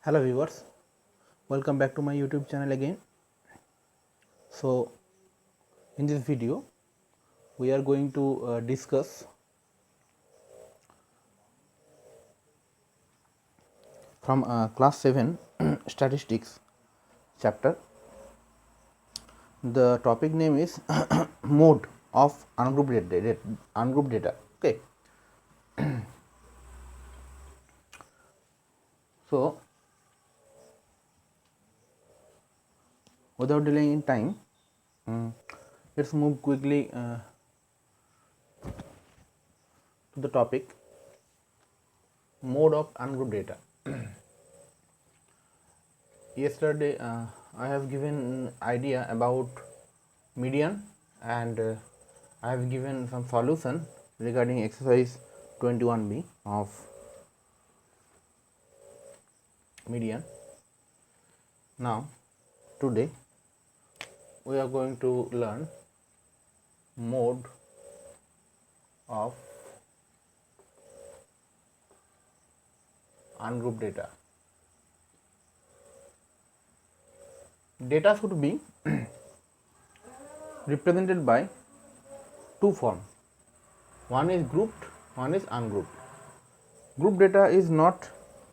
Hello viewers, welcome back to my YouTube channel again. So in this video we are going to discuss from class 7 statistics chapter. The topic name is mode of ungrouped data. Okay. So without delaying in time, let's move quickly to the topic mode of ungrouped data. Yesterday I have given idea about median and I have given some solution regarding exercise 21b of median. Now today we are going to learn mode of ungrouped data. Data should be represented by two forms. One is grouped, one is ungrouped. Group data is not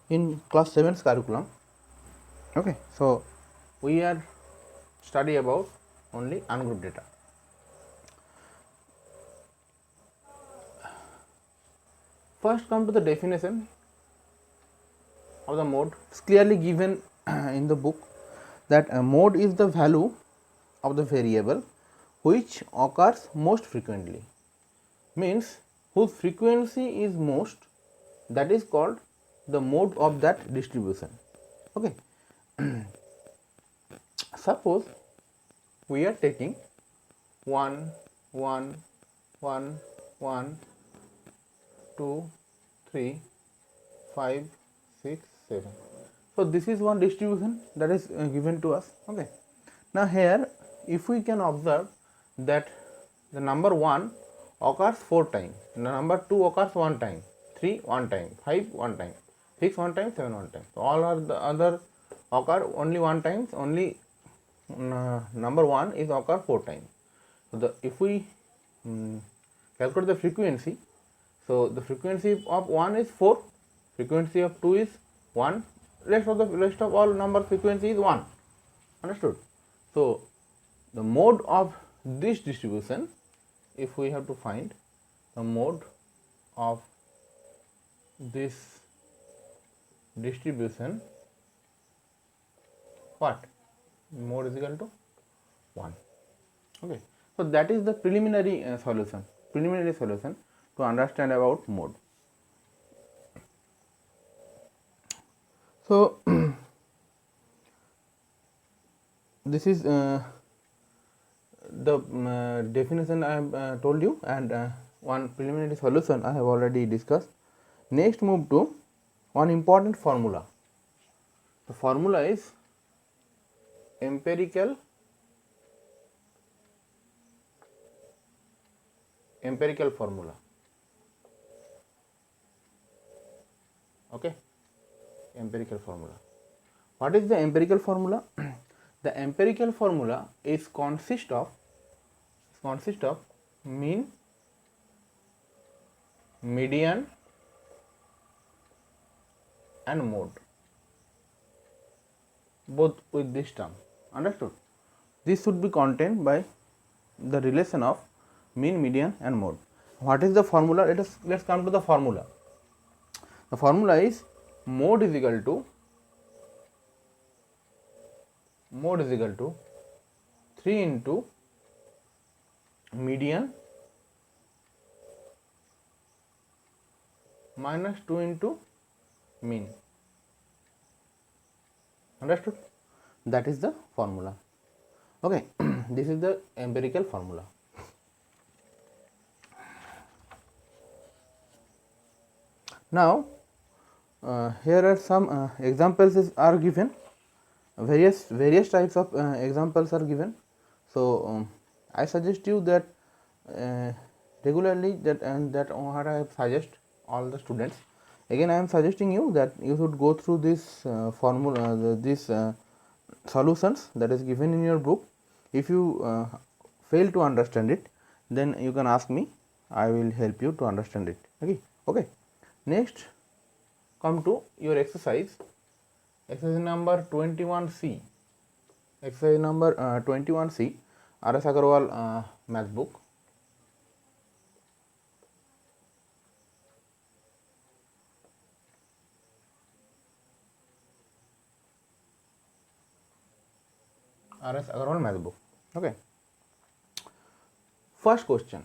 in class 7's curriculum. Okay, so we are study about only ungrouped data. First come to the definition of the mode. It's clearly given in the book that a mode is the value of the variable which occurs most frequently, means whose frequency is most, that is called the mode of that distribution. Okay. Suppose we are taking 1 1 1 1 2 3 5 6 7. So this is one distribution that is given to us. Okay. Now here if we can observe that the number 1 occurs 4 times, the number 2 occurs 1 time, 3 1 time, 5 1 time, 6 1 time, 7 1 time. So all are the other occur only 1 times, only number 1 is occur 4 times. So if we calculate the frequency, so the frequency of 1 is 4, frequency of 2 is 1, rest of all number frequency is 1. Understood? So the mode of this distribution, if we have to find the mode of this distribution, what? Mode is equal to 1. Okay. So that is the preliminary solution to understand about mode. So this is the definition I have told you, and one preliminary solution I have already discussed. Next move to one important formula. The formula is empirical formula. Okay, empirical formula. What is the empirical formula? The empirical formula is consist of mean, median and mode, both with this term. Understood? This should be contained by the relation of mean, median and mode. What is the formula? Let's come to the formula. The formula is mode is equal to 3 into median minus 2 into mean. Understood? That is the formula. Okay. This is the empirical formula. Now here are some examples are given. Various types of examples are given. So I suggest you that regularly that what I suggest all the students, Again, I am suggesting you that you should go through this formula, these solutions that is given in your book. If you fail to understand it, then you can ask me. I will help you to understand it. Okay. Next, come to your exercise. Exercise number 21C. Exercise number 21C. R.S. Agarwal math book. R.S. Agarwal math book. Okay. First question.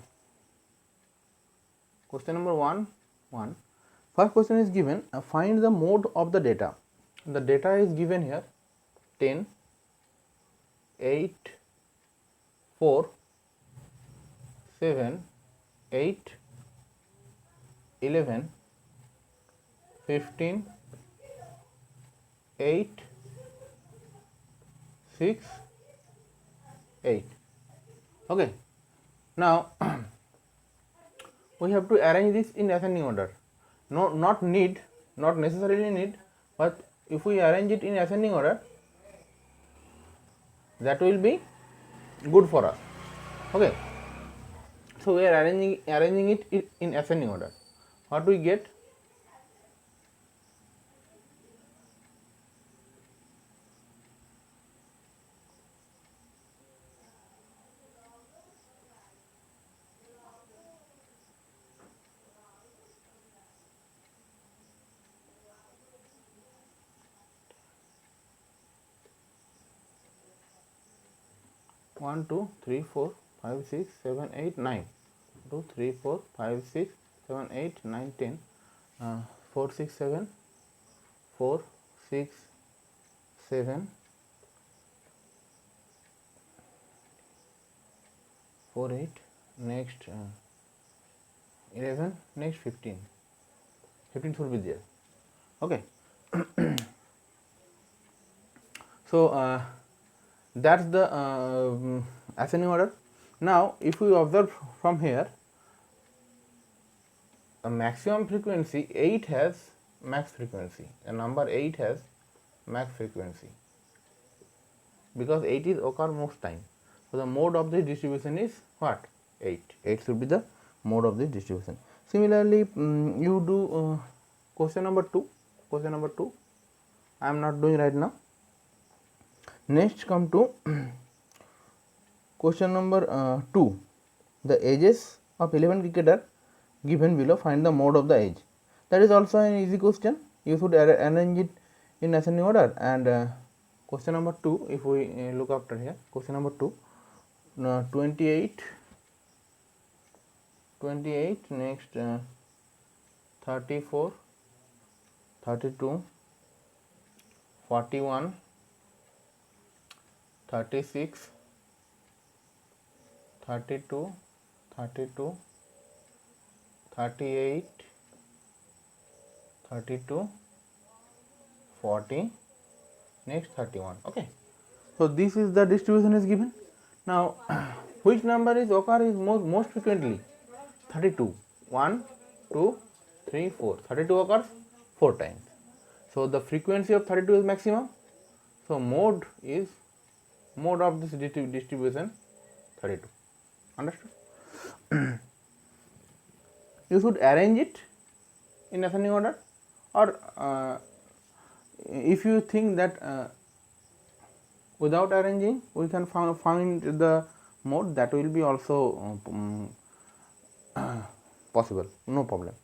Question number 1. First question is given. Find the mode of the data. The data is given here 10, 8, 4, 7, 8, 11, 15, 8, 6, 8. Okay. Now we have to arrange this in ascending order. Not necessarily need, but if we arrange it in ascending order, that will be good for us. Okay. So we are arranging it in ascending order. What we get? One, 2, 3, 4, 5, 6, 7, 8, 9. 2, 3, 4, 5, 6, 7, 8, 9, 10. 4, 6, 7, 4, 6, 7, 4, 8. Next 11. Next 15. 15 should be there. Okay. So that's the ascending order. Now if we observe from here, the maximum frequency 8 has max frequency. The number 8 has max frequency because 8 is occur most time. So the mode of this distribution is what? 8. 8 should be the mode of this distribution. Similarly, you do question number 2. Question number 2 I am not doing right now. Next, come to question number 2. The ages of 11 cricketer given below, find the mode of the age. That is also an easy question. You should arrange it in ascending order. And question number 2, if we look after here, question number 2, 28, next 34, 32, 41, 36, 32, 32, 38, 32, 40, next 31. Okay. So this is the distribution is given. Now which number is occur is most frequently? 32. 1, 2, 3, 4. 32 occurs 4 times. So the frequency of 32 is maximum. So mode of this distribution 32. Understood? You should arrange it in ascending order, or if you think that without arranging we can find the mode, that will be also possible, no problem.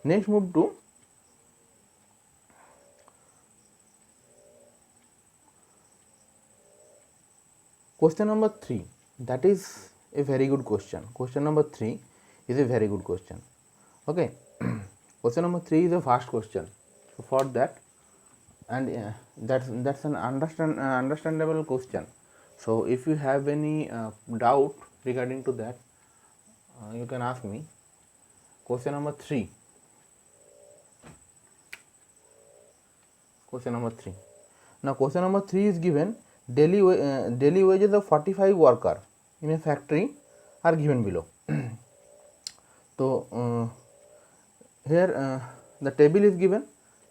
Next, move to question number 3. That is a very good question. Question number 3 is a very good question. Okay. Question number 3 is a fast question. So for that, and that's an understandable question. So if you have any doubt regarding to that, you can ask me. Question number 3. Question number 3. Now question number 3 is given. Daily wages of 45 worker in a factory are given below. So here the table is given,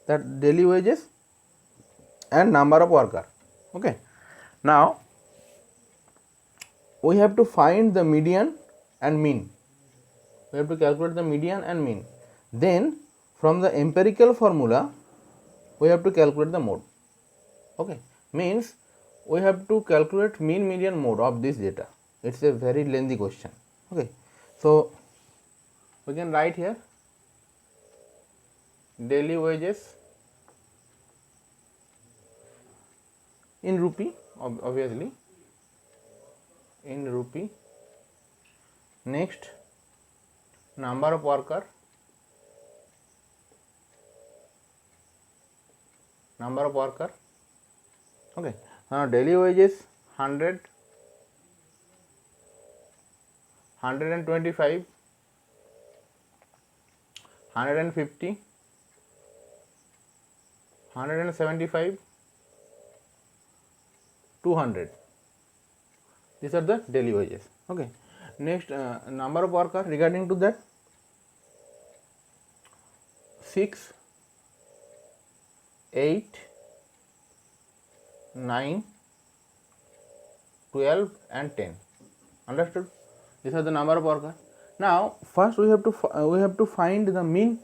that daily wages and number of worker. Okay. Now we have to find the median and mean. We have to calculate the median and mean. Then from the empirical formula we have to calculate the mode. Okay, means we have to calculate mean, median, mode of this data. It's a very lengthy question. Okay, so we can write here daily wages in rupee, obviously in rupee. Next, number of worker, okay. Now daily wages 100, 125, 150, 175, 200. These are the daily wages. Okay. Next, number of worker regarding to that 6, 8, 9, 12 and 10. Understood? These are the number of worker. Now first we have to find the mean.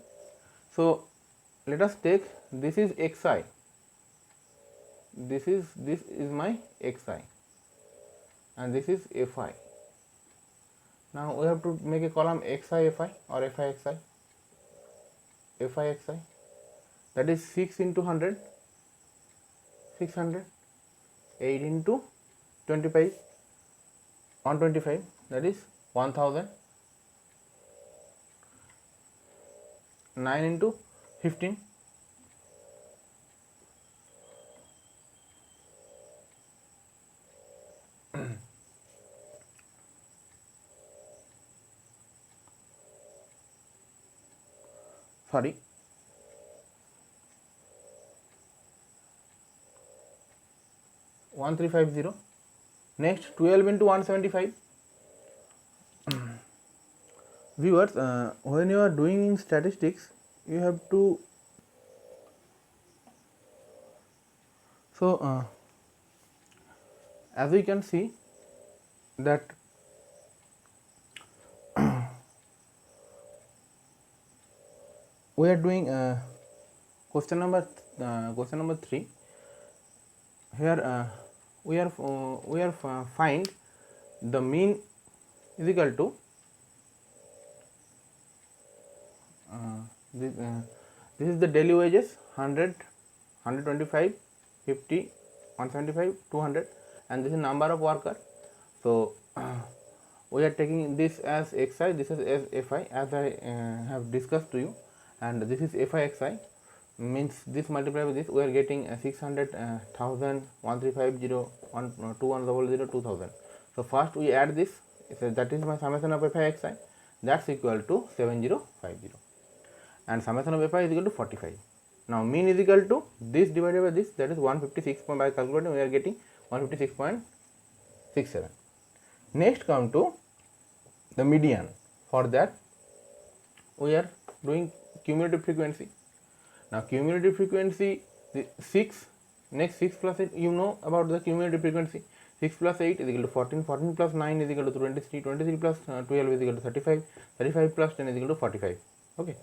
So let us take, this is xi, this is my xi and this is fi. Now we have to make a column xi fi or fi xi, that is 6 into 100, 600, 8 into 25, 125, that is 1000, 9 into 15, sorry, 1350. Next, 12 into 175. Viewers, when you are doing in statistics, you have to, so as we can see that we are doing question number 3. Here we are find the mean is equal to this is the daily wages 100, 125, 50, 175, 200, and this is number of worker. So we are taking this as xi, this is as fi, as I have discussed to you, and this is fi xi, means this multiplied with this we are getting 600, 1000, 1350, 2100, 2000. So first we add this, so that is my summation of fi xi, that's equal to 7050, and summation of fi is equal to 45. Now mean is equal to this divided by this, that is 156. By calculating we are getting 156.67. Next come to the median. For that we are doing cumulative frequency. Now cumulative frequency, the 6, next 6 plus 8, you know about the cumulative frequency. 6 plus 8 is equal to 14, 14 plus 9 is equal to 23, 23 plus 12 is equal to 35, 35 plus 10 is equal to 45. Okay.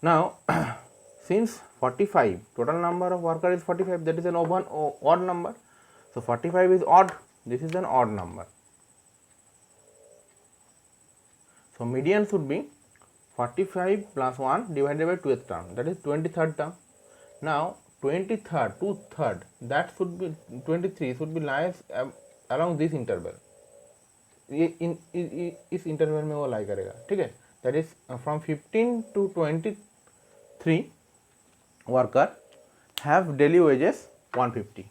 Now since 45, total number of worker is 45, that is an odd number. So 45 is odd, this is an odd number. So median should be 45 plus 1 divided by 2th term, that is 23rd term. Now 23rd, 2/3, that should be 23 should be lies along this interval. इस interval में वो लाई करेगा, ठीक है. That is from 15 to 23 worker have daily wages 150.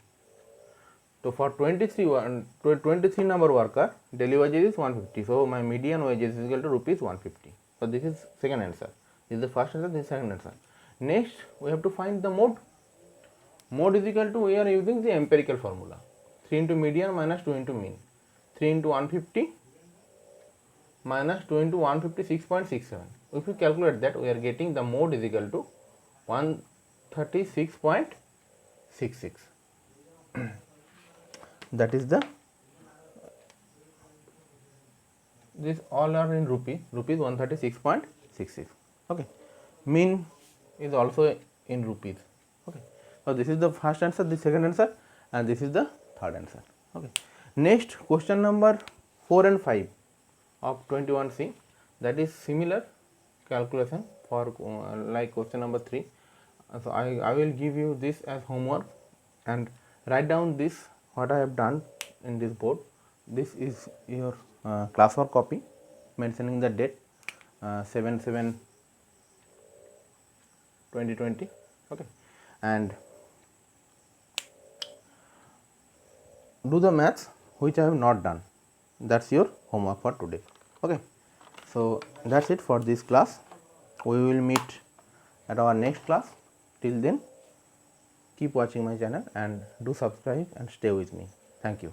So for 23 number worker daily wages is 150. So my median wages is equal to rupees 150. So this is second answer. This is the first answer, this is second answer. Next we have to find the mode. Mode is equal to, we are using the empirical formula, 3 into median minus 2 into mean. 3 into 150 minus 2 into 156.67. If you calculate that, we are getting the mode is equal to 136.66. That is the, this all are in rupees 136.66. okay. Mean is also in rupees. okay. So this is the first answer, this second answer, and this is the third answer. okay. Next question number 4 and 5 of 21C, that is similar calculation for like question number 3. So I will give you this as homework, and write down this what I have done in this board. This is your classwork copy mentioning the date 7/7/2020. okay. And do the maths which I have not done. That's your homework for today. okay. So that's it for this class. We will meet at our next class. Till then, keep watching my channel and do subscribe and stay with me. Thank you.